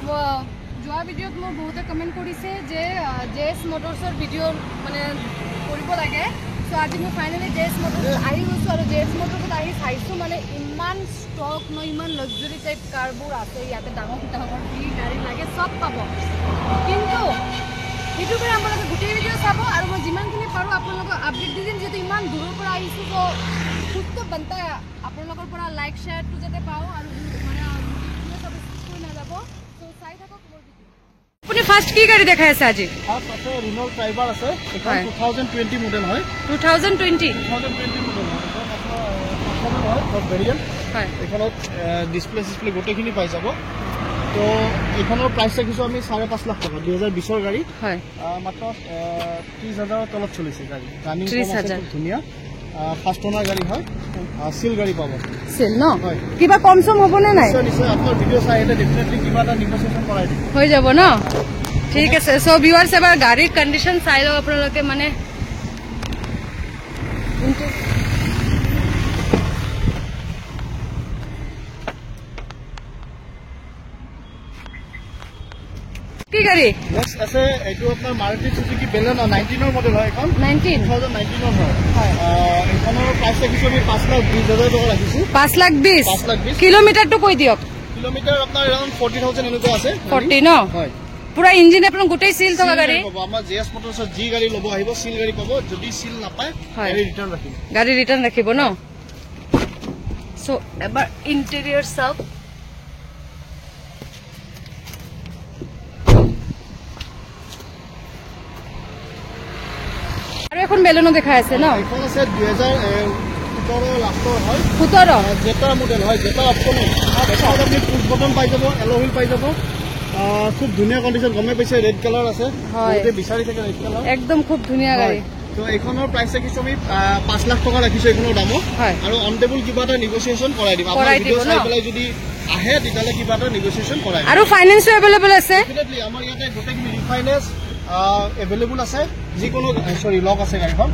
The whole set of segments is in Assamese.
যোৱা ভিডিঅ'ত মোক বহুতে কমেণ্ট কৰিছে যে জেএছ মটৰ্ছৰ ভিডিঅ' মানে কৰিব লাগে। সো আজি মই ফাইনেলি জেএছ মটৰ্ছ আহি গৈছোঁ আৰু জেএছ মটৰ্ছত আহি চাইছোঁ মানে ইমান ষ্টক ন, ইমান লাক্সাৰী টাইপ কাৰবোৰ আছে ইয়াতে। ডাঙৰ ডাঙৰ যি গাড়ী লাগে চব পাব, কিন্তু সেইটো কাৰণে আপোনালোকে গোটেই ভিডিঅ' চাব আৰু মই যিমানখিনি পাৰোঁ আপোনালোকক আপডেট দি দিম। যিহেতু ইমান দূৰৰ পৰা আহিছোঁ তো খুবটো বনতা আপোনালোকৰ পৰা লাইক শ্বেয়াৰটো যাতে পাওঁ আৰু মানে চব কৰি নাযাব। তো চাই থাকক মোৰ ভিডিঅ'। আপুনি ফাৰ্ষ্ট কি গাড়ী দেখাই আছে আজি? ফাৰ্ষ্ট আছে ৰিনল্ট ট্ৰাইবাৰ আছে, এখন 2020 মডেল হয়। 2020 মডেল হয়, আপোনাৰ হয় টপ ভেৰিয়েণ্ট হয়। এখনত ডিছপ্লে চিছপ্লে গোটেইখিনি পাই যাব। তো এইখনৰ প্ৰাইচ ৰাখিছোঁ আমি 5.5 লাখ টকা। 2020ৰ গাড়ী হয়, মাত্ৰ 30,000ৰ তলত চলিছে গাড়ী। ৰানিং ধুনীয়া ফাৰ্ষ্ট অনাৰ গাড়ী হয়, চিল গাড়ী পাব। চিল ন? হয়। কিবা কম চম হ'বনে নাই? নিশ্চয় আপোনাৰ ভিডিঅ' চাই আহিলে ডেফিনেটলি কিবা এটা নেগোচিয়েশ্যন কৰাই দিম, হৈ যাব ন? ঠিক আছে। চ' ভিউৱাৰ্ছ এবাৰ গাড়ীৰ কণ্ডিশ্যন চাই লওক আপোনালোকে। মানে কি গাড়ী নেক্সট আছে? এইটো আপোনাৰ মাৰুতি চুজুকি বেলেনো 19ৰ মডেল হয়। এখন 2019ৰ হয়। এইখনৰ প্ৰাইচ ৰাখিছোঁ আমি 5,20,000 টকা ৰাখিছোঁ। 5,20,000 কিলোমিটাৰটো কৈ দিয়ক। কিলোমিটাৰ আপোনাৰ এৰাউণ্ড 40,000 এনেকুৱা আছে। 40 ন? হয়। পুৰা ইঞ্জিন আপোনাৰ গোটেই সিল থকা গাড়ী হ'ব। আমাৰ জেএছ মটৰ্ছত যি গাড়ী ল'ব আহিব সিল গাড়ী পাব। যদি সিল নাপায় গাড়ী ৰিটাৰ্ণ ৰাখিব। গাড়ী ৰিটাৰ্ণ ৰাখিব ন? সো এবাৰ ইণ্টেৰিয়ৰ চাওক। আৰু এখন বেলেনো দেখাই আছে ন? এখন আছে 2017 লাষ্টৰ হয়, 17 জেটা মডেল হয়। জেটা অপচনেল আপুনি পুশ বটন পাই যাব, এলো হুইল পাই যাব। খুব ধুনীয়া কণ্ডিশ্যন, গমে পাইছে ৰেড কালাৰ আছে, বহুতে বিচাৰি থাকে ৰেড কালাৰ, একদম খুব ধুনীয়া গাড়ী। তো এইখনৰ প্ৰাইচ ৰাখিছোঁ আমি 5 লাখ টকা ৰাখিছোঁ এইখনৰ দামত। আৰু অন টেবুল কিবা এটা নেগোচিয়েশ্যন কৰাই দিম। আপোনাৰ ভিডিঅ' চাই পেলাই যদি আহে তেতিয়াহ'লে কিবা এটা নেগোচিয়েশ্যন কৰাই দিম। আৰু ফাইনেন্সো এভেইলেবল আছে? ডেফিনেটলি আমাৰ ইয়াতে গোটেইখিনি ৰিফাইনেন্স এভেইলেবল আছে। যিকোনো লক আছে গাড়ীখন।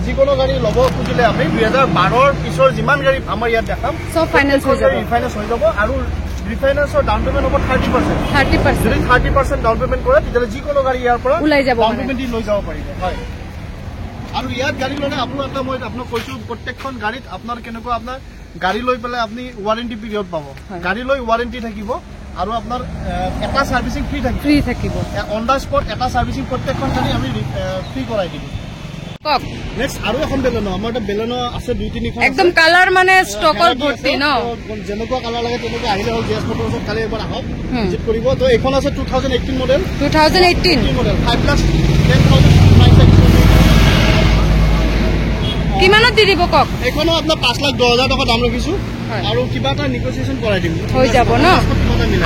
যিকোনো গাড়ী ল'ব খুজিলে আমি 2012ৰ পিছৰ যিমান গাড়ী আমাৰ ইয়াত দেখাম চব ফাইনেন্স হৈ যাব, ৰিফাইনেন্স হৈ যাব। আৰু ৰিফাইনেন্সৰ ডাউন পেমেণ্ট হ'ব 30%। যদি 30% ডাউন পেমেণ্ট কৰে তেতিয়াহ'লে যিকোনো গাড়ী ইয়াৰ পৰা ওলাই যাব, ডাউন পেমেণ্ট দি লৈ যাব পাৰিব। হয়। আৰু ইয়াত গাড়ী ল'লে আপোনাৰ এটা মই আপোনাক কৈছোঁ, প্ৰত্যেকখন গাড়ীত আপোনাৰ কেনেকুৱা আপোনাৰ গাড়ী লৈ পেলাই আপুনি ৱাৰেণ্টি পিৰিয়ড পাব। গাড়ী লৈ ৱাৰেণ্টি থাকিব আৰু আপোনাৰ এটা সাৰ্ভিসিং ফ্ৰী থাকিব। অন দা স্পট এটা সাৰ্ভিসিং প্ৰত্যেকখন গাড়ী আমি ফ্ৰী কৰাই দিম। কক নেক্সট আৰু এখন বেলেনো, আমাৰ এটা বেলেনো আছে 2-3খন, একদম কালাৰ মানে ষ্টকৰ ভৰ্তি ন? যেনেকুৱা কালাৰ লাগে তেনেকুৱা আহিলে হ'ল। জেএছ মটৰ্ছত কালি এবাৰ আহক, ভিজিট কৰিব। তো এইখন আছে 2018 মডেল। 2018 মডেল 5,10,000 কিমানত দি দিব কক? এইখনো আপোনাৰ 5,10,000 টকা দাম ৰাখিছোঁ আৰু কিবা এটা নেগোচিয়েশ্যন কৰাই দিম, হৈ যাব ন?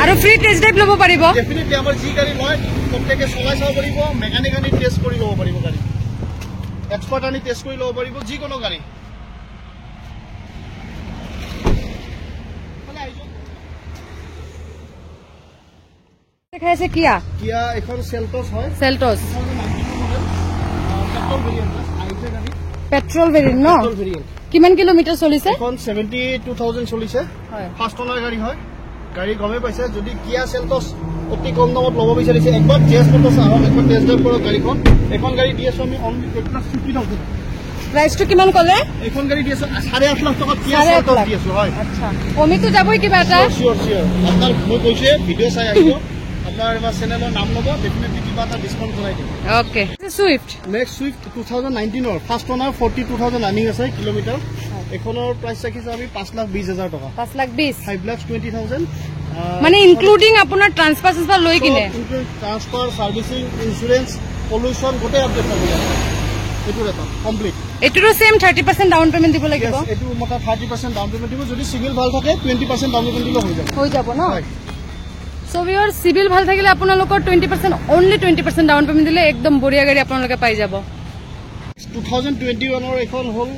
আৰু ফ্ৰী টেষ্ট ড্ৰাইভ ল'ব পাৰিব। ডেফিনেটলি আমাৰ যি গাড়ী লয় প্ৰত্যেকে চলাই চাব পাৰিব, মেকানিক আনি টেষ্ট কৰি ল'ব পাৰিব, গাড়ী এক্সপাৰ্ট আনি টেষ্ট কৰি ল'ব পাৰিব যিকোনো গাড়ী। দেখাই আছে কিয়া এখন চেল্টছ হয়। চেল্টছ পেট্ৰল ভেৰিয়েণ্ট ন? কিমান কিলোমিটাৰ চলিছে? এখন 72,000 চলিছে। ফাৰ্ষ্ট অনাৰ গাড়ী হয়। গাড়ী গমে পাইছে। যদি কিয়া চেল্টছ অতি কম দামত ল'ব বিচাৰিছে একবাৰ জেএছ মটৰ্ছ আহক, একবাৰ টেষ্ট ড্ৰাইভ কৰক গাড়ীখন। এখন গাড়ী দি আছোঁ আমি অনলি 1,50,000। প্ৰাইচটো কিমান ক'লে? এখন গাড়ী দি আছোঁ 8.5 লাখ টকা কিয়া চেল্টছ দি আছোঁ। হয়, আচ্ছা কমিটো যাবই কিবা এটা। চিয়ৰ আপোনাৰ মই কৈছোঁ ভিডিঅ' চাই আহিব, আপোনাৰ এবাৰ চেনেলৰ নাম ল'ব, ডেফিনেটলি কিবা এটা ডিছকাউণ্ট কৰাই দিম। অ'কে। সুইফ্ট নেক্সট সুইফ্ট 2019ৰ ফাৰ্ষ্ট অনাৰ 42,000 ৰানিং আছে কিলোমিটাৰ। এইখনৰ প্ৰাইচ ৰাখিছোঁ আমি 5,20,000 টকা। 5,20,000 5,20,000 মানে ইনক্লুডিং আপোনাৰ ট্ৰান্সফাৰ চান্সফাৰ লৈ কিনে ট্ৰান্সফাৰ সাৰ্ভিসিং ইন্সুৰেন্স পলিউশ্যন গোটেই আপডেট পাব। এইটো এটা কমপ্লিট। এইটোৰো সেম 30% ডাউন পেমেণ্ট দিব লাগিব। এইটো মতে 30% ডাউন পেমেণ্ট দিব। যদি সিভিল ভাল থাকে 20% ডাউন পেমেণ্ট দিলে হৈ যাব ন? সো ভিউয়াৰ সিভিল ভাল থাকিলে আপোনালোকৰ 20% অনলি 20% ডাউন পেমেণ্ট দিলে একদম বঢ়িয়া গাড়ী আপোনালোকে পাই যাব। 2021ৰ এখন হ'ল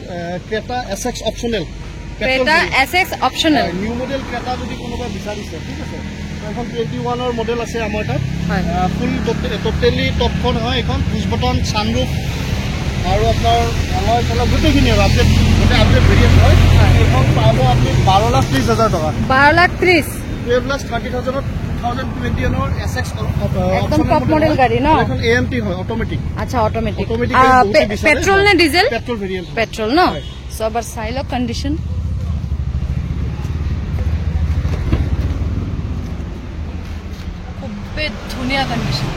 Creta Essex optional. Creta Essex optional new model Creta যদি কোনোবা বিচাৰিছে, ঠিক আছে। এখন 21ৰ মডেল আছে আমাৰ তাত। ফুল টোটেলি টপখন হয়। এখন পুশ বটন, সানৰুফ আৰু আপোনাৰ আমাৰ চলা গোটেইখিনি আপডেট ভেৰিয়েণ্ট হয়। এইখন পাব আপুনি 12,30,000 টকা। 12,30,000 12,30,000 2020 ৰ SX একদম টপ মডেল গাড়ী ন এখন AMT হয় অটোমেটিক আচ্ছা অটোমেটিক Automatic পেট্রোল নে ডিজেল পেট্রোল ভেরিয়েন্ট পেট্রোল ন সো আবার সাইল কন্ডিশন খুব ধুনিয়া কন্ডিশন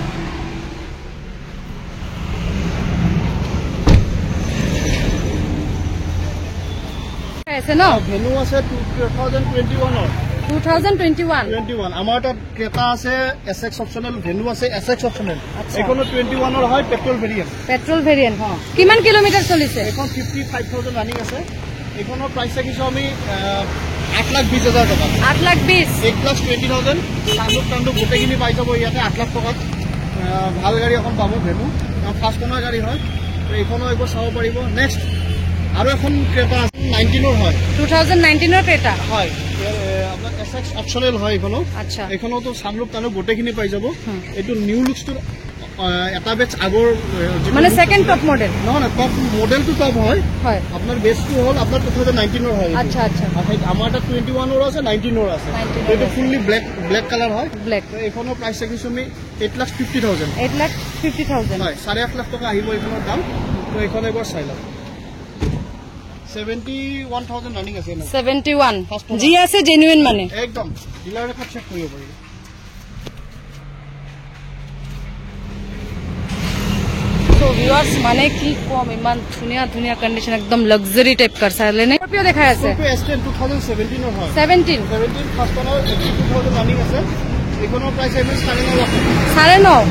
আছে ন ভেনু আছে 2021 আমাৰ তাত ক্ৰেটা আছে SX অপচনেল ভেনু আছে SX অপচনেল এখনো 21 ৰ হয় পেট্ৰোল ভেৰিয়েন্ট হ্যাঁ কিমান কিলোমিটাৰ চলিছে এখন 55000 ৰানিং আছে এখনৰ প্ৰাইস ৰাখিছো আমি 8,20,000 টাকা 8,20,000 1,20,000 সান্দুক গোটেইখিনি পাই যাব ইয়াতে 8 লাখ টাকাত ভাল গাড়ী এখন পাব ভেনু ফাৰ্ষ্ট ওনাৰ গাড়ী হয় তো এখনো একবাৰ চাব পাৰিব নেক্সট আৰু এখন ক্ৰেটা আছে 19 ৰ হয় 2019 ৰ ক্ৰেটা হয় আপনার SX অপশনাল হয় এখনো আচ্ছা এখনো তো সানরুফ তানো গোটেইখিনি পাই যাব এটো নিউ লুকস তো এটা বেচ আগৰ মানে সেকেন্ড টপ মডেল না টপ মডেল তো টপ হয় হয় আপনার বেস তো হল আপনার 2019 র হয় আচ্ছা আচ্ছা আমারটা 21 র আছে 19 র আছে এটো ফুললি ব্ল্যাক কালার হয় ব্ল্যাক তো এখনো প্রাইস রাখিছো আমি 8,50,000 8,50,000 হয় 8.5 লাখ টাকা আহিব এখনৰ দাম তো এখন একবার চাই লও 71,000 রানিং আছে না 71 জি আছে জেনুইন মানে একদম ডিলার রেকর্ড চেক কৰিব পাৰিব তো ভিউয়ার্স মানে কি কম ইমান ধুনিয়া কন্ডিশন একদম লাক্সারি টাইপ কার সাইলে নে স্করপিও দেখাই আছে স্করপিও S10 2017 ৰ হয় 17 ফাৰ্স্ট ওনাৰ 82,000 ৰানিং আছে এখনৰ প্রাইস আছে 9.5 লাখ 9.5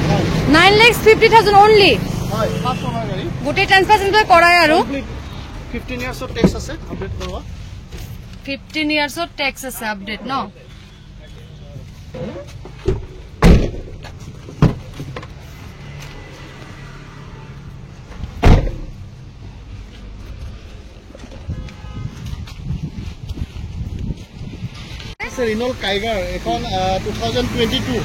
9,50,000 অনলি হয় ফার্স্ট ওনার গাড়ী গোটে ট্রান্সফার করায় আৰু 15 ইয়াৰ্স অফ ট্যাক্স আছে আপডেট কৰবা 15 ইয়ার্স অফ ট্যাক্স আছে আপডেট ন রিনল কাইগার এখন 2022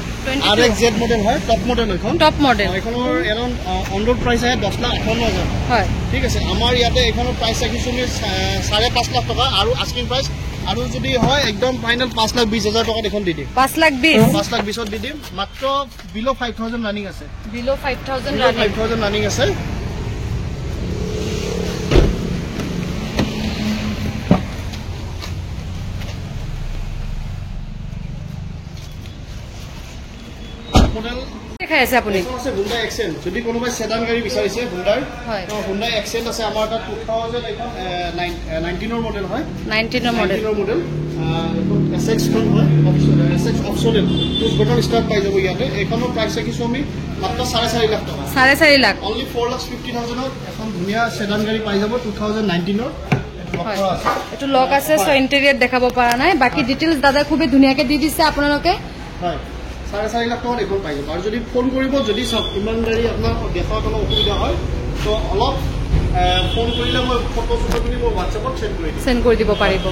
RXZ মডেল হয় টপ মডেল এখন টপ মডেল এখনৰ এৰাউন্ড অন ৰোড প্ৰাইস আছে 10,58,000 হয় ঠিক আছে আমাৰ ইয়াতে এখনৰ প্ৰাইস ৰাখিছো আমি 5.5 লাখ টাকা আৰু আস্কিং প্ৰাইস আৰু যদি হয় একদম ফাইনাল 5,20,000 টাকা এখন দি দিম 5,20,000 5,20,000 দি দিম মাত্ৰ বিলো 5,000 রানিং আছে বিলো 5,000 রানিং আছে মডেল দেখাই আছে আপুনি আছে হুন্ডাই এক্সেন্ট যদি কোনোবাই সেডান গাড়ী বিচাৰিছে হুন্ডাই হয় তো হুন্ডাই এক্সেন্ট আছে আমাৰ তাত 2000 এখন 19 ৰ মডেল হয় 19 ৰ মডেল SX খন হয় SX অপশনাল তো বটন স্টাৰ্ট পাই যাব ইয়াতে এখনৰ প্ৰাইস ৰাখিছো আমি মাত্ৰ 4.5 লাখ টাকা 4.5 লাখ অনলি 4,50,000 এখন ধুনিয়া সেডান গাড়ী পাই যাব 2019 ৰ এটো লক আছে সো ইন্টেরিয়র দেখাব পারা নাই বাকি ডিটেইলস দাদা খুবই ধুনিয়াকে দি দিছে আপোনালোকে হয় 4.5 লাখ টাকা এখন পাই যাব আৰু যদি ফোন কৰিব যদি সব ইমান গাড়ী আপোনাৰ দেখাৰ কোনো অসুবিধা হয় তো অলপ ফোন কৰিলে মই ফটো তুলি মই WhatsApp সেন্ড কৰি দিব পাৰিব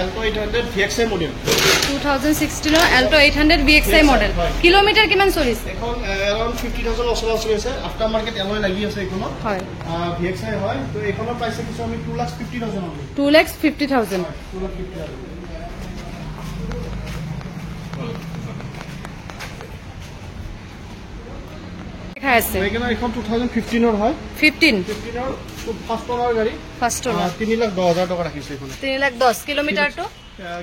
Alto 800 VXI মডেল 2016 ৰ Alto 800 VXI মডেল কিলোমিটাৰ কিমান চলিছে এখন अराउंड 50,000 ওচৰা ওচৰি আছে আফটাৰ মাৰ্কেট এলয় লাগি আছে এখনো হয় VXI হয় তো এখনৰ প্রাইস কিছু আমি 2,50,000 অনলি 2,50,000 2,50,000 দেখাই আছে এখানে এখন 2015 ৰ হয় 15 ৰ ফার্স্ট ওনার গাড়ী ফার্স্ট ওনার 3,10,000 টাকা রাখিছে এখন 3,10 কিলোমিটার তো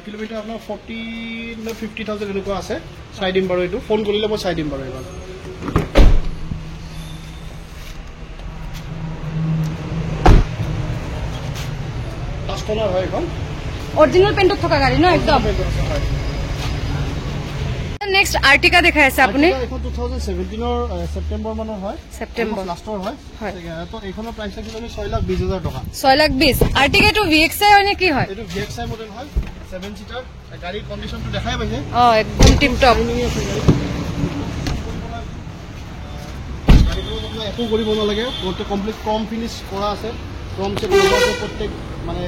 কিলোমিটার আপনার 40 না 50,000 এনেকুৱা আছে চাই দিম বাৰু এইটো ফোন কৰিলে মই চাই দিম বাৰু এবাৰ ফার্স্ট ওনার হয় এখন অরিজিনাল পেইন্টত থকা গাড়ী ন একদম নেক্সট আর্টিকা দেখাই আছে আপুনি এখন 2017 ৰ সেপ্টেম্বৰ মানৰ হয় সেপ্টেম্বৰ লাষ্টৰ হয় তো এইখনৰ প্রাইস আছে আমি 6,20,000 টাকা 6,20,000 আর্টিকা তো VXI হয় নে কি হয় এটো VXI মডেল হয় 7 সিটার গাড়ী কন্ডিশনটো দেখাই পাইছে একদম টিপ টপ গাড়ীটো একো কৰিব নালাগে গোটে কমপ্লিট ক্ৰম ফিনিশ কৰা আছে ক্ৰম চেক লগোৱা আছে প্ৰত্যেক মানে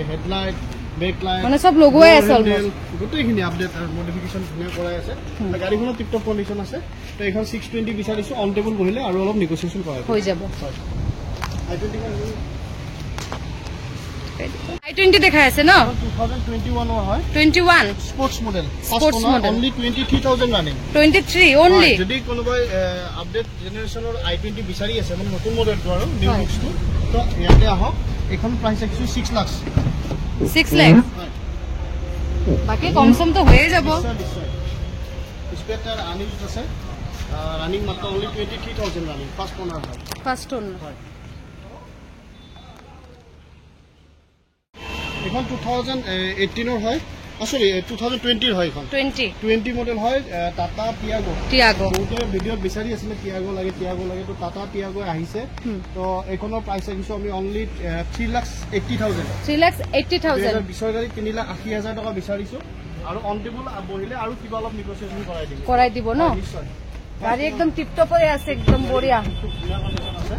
হেডলাইট ব্ৰেক লাইট মানে সব লগোৱাই আছে অলমোস্ট গোটেইখিনি আপডেট আৰু মডিফিকেশন ধুনীয়া কৰাই আছে গাড়ীখনৰ টিপ টপ কন্ডিশন আছে তো এখন 620 বিচাৰিছো অন টেবল বহিলে আৰু অলপ নেগোসিয়েশন কৰা হৈ যাব i20 দেখাই আছে ন 2021 হয় 21 sports model Sports model. only 23000 running 23 only যদি কোনোবাই আপডেট জেনাৰেশনৰ i20 বিচাৰি আছে মানে নতুন মডেলটো আৰু নিউ লুকছটো তো ইয়াতে আহক এখন প্ৰাইস আছে 6 লাখ 6 লাখ বাকি কম সম তো হয়ে যাব স্পেটার আনিউজ আছে রানিং মাত্ৰ only 23000 রানিং ফার্স্ট ওনার হয় ফার্স্ট ওনার হয় এখন 2018 হয় সরি 2020 হয় এখন 20 মডেল হয় টাটা টিয়াগো বহুতে ভিডিওত বিচাৰি আছিল টিয়াগো লাগে তো টাটা টিয়াগো আহিছে তো এখনৰ প্ৰাইস ৰাখিছো আমি অনলি 3,80,000 বিশৰ গাড়ী 3,80,000 টকা বিচাৰিছো আৰু অন টেবল বহিলে আৰু কিবা অলপ নেগোচিয়েশন কৰাই দিব ন গাড়ী একদম টিপটপ হৈ আছে একদম বঢ়িয়া ধুনীয়া কন্ডিশন আছে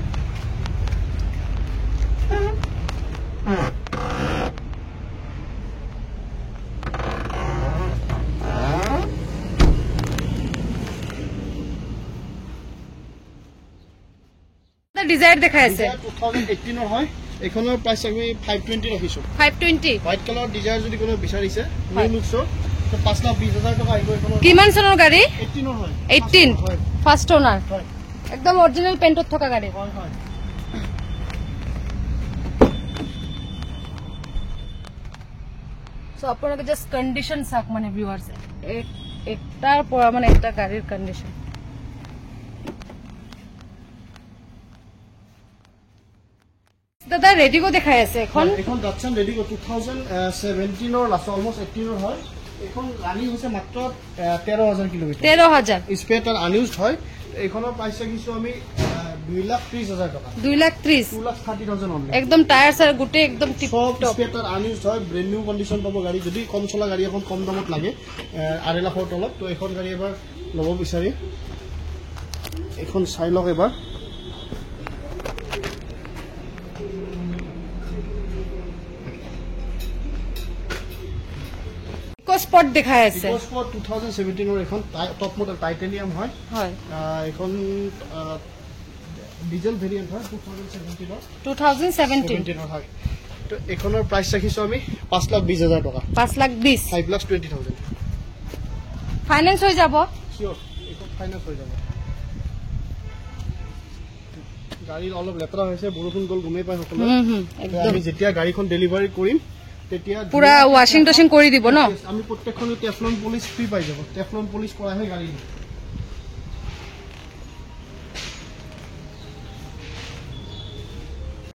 ডিজায়ার দেখাই আছে 2018 হয় এখনৰ প্ৰাইস আমি 520 ৰাখিছো 520 হোয়াইট কালাৰ ডিজায়াৰ যদি কোনো বিচাৰিছে নিউ লুকছৰ তো 5,20,000 টকা আহিব এখনৰ কিমান চনৰ গাড়ী 18 হয় 18 ফার্স্ট ওনার হয় একদম অরিজিনাল পেইন্টত থকা গাড়ী হয় হয় সো আপোনালোকে জাস্ট কন্ডিশন চাওক মানে ভিউয়ার্স একটাৰ পৰা মানে একটা গাড়ীৰ কন্ডিশন দাদা ৰেডিগো দেখাই আছে এখন ডাটসন ৰেডিগো 2017 ৰ লাষ্ট অলমোস্ট 18 ৰ হয় এখন ৰানিং হৈছে মাত্ৰ 13,000 কিলোমিটাৰ 13,000 স্পেটাৰ আনইউজড হয় এখনৰ প্ৰাইস ৰাখিছো আমি 2,30,000 টকা 2,30,000 অনলি একদম টায়ার সার গুটে একদম টিপ সব টপ স্পেটার আনইউজড হয় ব্র্যান্ড নিউ কন্ডিশন পাব গাড়ী যদি কম চলা গাড়ী এখন কম দামত লাগে 8 লাখৰ তলত তো এখন গাড়ী এবাৰ ল'ব বিচাৰি এখন চাই লওক এবাৰ স্পট দেখাই আছে স্পট 2017 ৰ এখন টপ মডেল টাইটেনিয়াম হয় হয় এখন ডিজেল ভেৰিয়েন্ট হয় 2017 ৰ হয় তো এখনৰ প্ৰাইস ৰাখিছো আমি 5,20,000 টকা 5,20,000 5,20,000 ফাইনান্স হৈ যাব শিওর এখন ফাইনান্স হৈ যাব গাড়ী অলপ লেতৰা হৈছে বৰষুণ গল গমে পাই সকলো একদম আমি যেতিয়া গাড়ীখন ডেলিভাৰী কৰিম তেতিয়া পুৰা ওয়াশিং টশিং কৰি দিব ন আমি প্ৰত্যেকখন টেফলন পলিশ ফ্ৰী পাই যাব টেফলন পলিশ কৰা হয় গাড়ী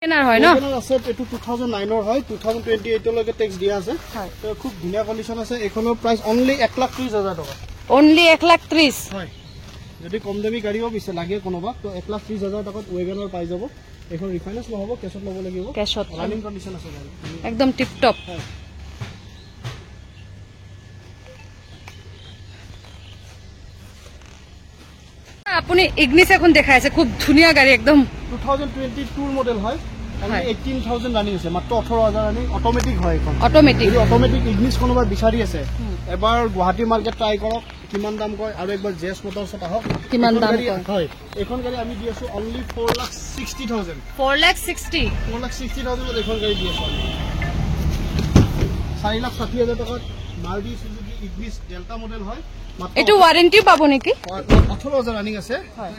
কেনাৰ হয় ন আছে এটো 2009 ৰ হয় 2028 লৈকে ট্যাক্স দিয়া আছে তো খুব ধুনীয়া কন্ডিশন আছে এখনৰ প্ৰাইস অনলি 1,30,000 টকা অনলি 1,30,000 হয় যদি কম দামী গাড়ীও বিছে লাগে কোনোবা তো 1,30,000 টকাত ওয়েগনাৰ পাই যাব এখন ৰিফাইনেন্স নহব কেছত ল'ব লাগিব কেছত রানিং কন্ডিশন আছে গাড়ী একদম টিপ টপ আপুনি ইগনিস এখন দেখাই আছে খুব ধুনীয়া গাড়ী একদম 2022 মডেল হয় 18,000 রানিং আছে মাত্ৰ 18,000 ৰানিং অটোমেটিক হয় এখন অটোমেটিক অটোমেটিক ইগনিস কোনোবা বিচাৰি আছে এবাৰ গুৱাহাটী মাৰ্কেট ট্ৰাই কৰক কিমান দাম কয় আৰু একবাৰ জেস মোটৰছত আহক কিমান দাম কয় হয় এখন গাড়ী আমি দি আছো অনলি 4,60,000 4,60,000 4,60,000 এখন গাড়ী দি আছো 4,60,000 টকাত Maruti Suzuki Ignis delta model হয় এটো ওয়াৰেন্টি পাবো নেকি 18,000 ৰানিং আছে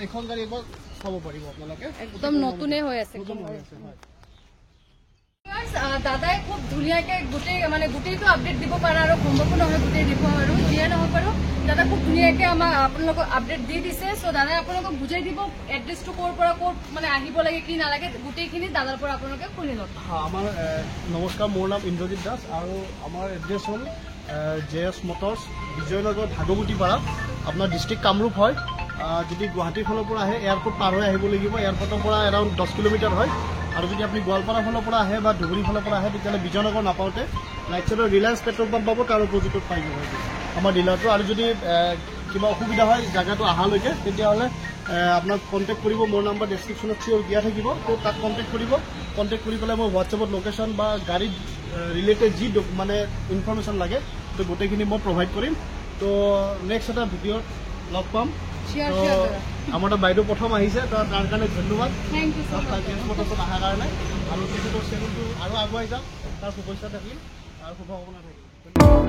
এখন গাড়ী একবাৰ চাব পাৰিব আপোনালোকে একদম নতুনে হৈ আছে দাদাই খুব ধুনীয়াকে গোটেইটো আপডেট দিব পাৰে আৰু সম্ভৱ নহয় গোটেই দিব আৰু দিয়ে নহয় বাৰু দাদা খুব ধুনীয়াকে আমাৰ আপোনালোকক আপডেট দি দিছে সো দাদাই আপোনালোকক বুজাই দিব এড্ৰেছটো ক'ৰ পৰা ক'ত মানে আহিব লাগে কি নালাগে গোটেইখিনি দাদাৰ পৰা আপোনালোকে শুনি লওক আমাৰ নমস্কাৰ মোৰ নাম ইন্দ্ৰজিৎ দাস আৰু আমাৰ এড্ৰেছ হ'ল জেএছ মোটৰছ বিজয়নগৰ ভাগৱতীপাৰা আপোনাৰ ডিষ্ট্ৰিক্ট কামৰূপ হয় যদি গুৱাহাটীৰ ফালৰ পৰা আহে এয়াৰপোৰ্ট পাৰ হৈ আহিব লাগিব এয়াৰপোৰ্টৰ পৰা এৰাউণ্ড 10 কিলোমিটাৰ হয় আৰু যদি আপুনি গোৱালপাৰা ফালৰ পৰা আহে বা ধুবুৰী ফালৰ পৰা আহে তেতিয়াহ'লে বিজয়নগৰ নাপাওঁতে ৰাইট চাইডৰ ৰিলায়েন্স পেট্ৰল পাম্প পাব তাৰ অপজিটত পাই যাব আমাৰ ডিলাৰটো আৰু যদি কিবা অসুবিধা হয় জায়গাটো অহালৈকে তেতিয়াহ'লে আপোনাক কণ্টেক্ট কৰিব মোৰ নাম্বাৰ ডেছক্ৰিপশ্যনত চিয়'ৰ দিয়া থাকিব তো তাত কণ্টেক্ট কৰিব কৰি পেলাই মই হোৱাটছএপত লোকেশ্যন বা গাড়ীত ৰিলেটেড যি মানে ইনফৰমেশ্যন লাগে তো গোটেইখিনি মই প্ৰভাইড কৰিম তো নেক্সট এটা ভিডিঅ'ত লগ পাম আমাৰ বাইদেউ প্ৰথম আহিছে তো তাৰ কাৰণে ধন্যবাদ থেংক ইউ অহাৰ কাৰণে আৰু তেখেতৰ চেনেলটো আৰু আগুৱাই যাওক তাৰ শুভেচ্ছা থাকিল আৰু শুভকামনা থাকিল।